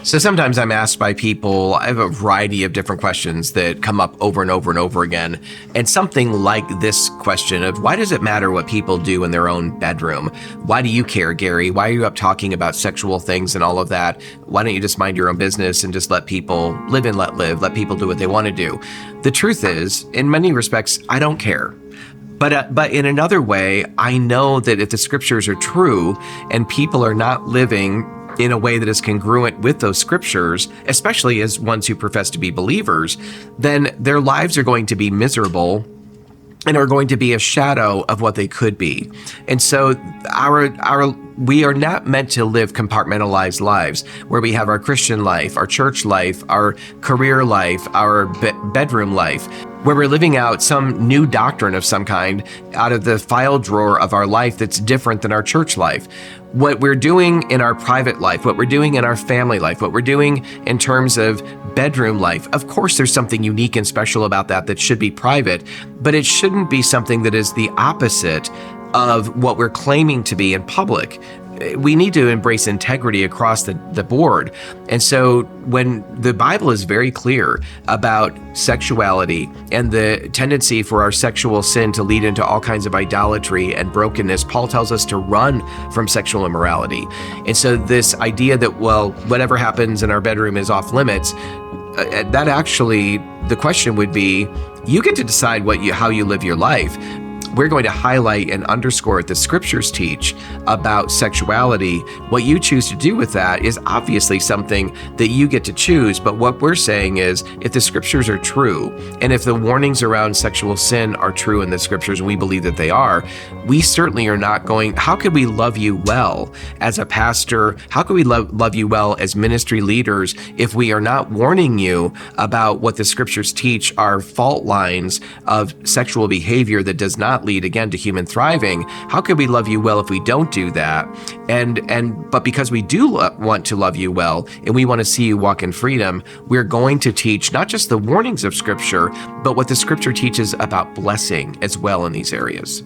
So sometimes I'm asked by people, I have a variety of different questions that come up over and over and over again. And something like this question of why does it matter what people do in their own bedroom? Why do you care, Gary? Why are you up talking about sexual things and all of that? Why don't you just mind your own business and just let people live and let live, let people do what they want to do? The truth is, in many respects, I don't care. But in another way, I know that if the scriptures are true and people are not living in a way that is congruent with those scriptures, especially as ones who profess to be believers, then their lives are going to be miserable and are going to be a shadow of what they could be. And so we are not meant to live compartmentalized lives where we have our Christian life, our church life, our career life, our bedroom life, where we're living out some new doctrine of some kind out of the file drawer of our life that's different than our church life. What we're doing in our private life, what we're doing in our family life, what we're doing in terms of bedroom life, of course there's something unique and special about that should be private, but it shouldn't be something that is the opposite of what we're claiming to be in public. We need to embrace integrity across the board. And so when the Bible is very clear about sexuality and the tendency for our sexual sin to lead into all kinds of idolatry and brokenness, Paul tells us to run from sexual immorality. And so this idea that, well, whatever happens in our bedroom is off limits, that actually, the question would be, you get to decide how you live your life. We're going to highlight and underscore what the scriptures teach about sexuality. What you choose to do with that is obviously something that you get to choose. But what we're saying is, if the scriptures are true, and if the warnings around sexual sin are true in the scriptures, and we believe that they are, we certainly are not going, how could we love you well as a pastor? How could we love you well as ministry leaders if we are not warning you about what the scriptures teach are fault lines of sexual behavior that does not lead again to human thriving? How could we love you well if we don't do that? But because we do want to love you well and we want to see you walk in freedom, we're going to teach not just the warnings of scripture, but what the scripture teaches about blessing as well in these areas.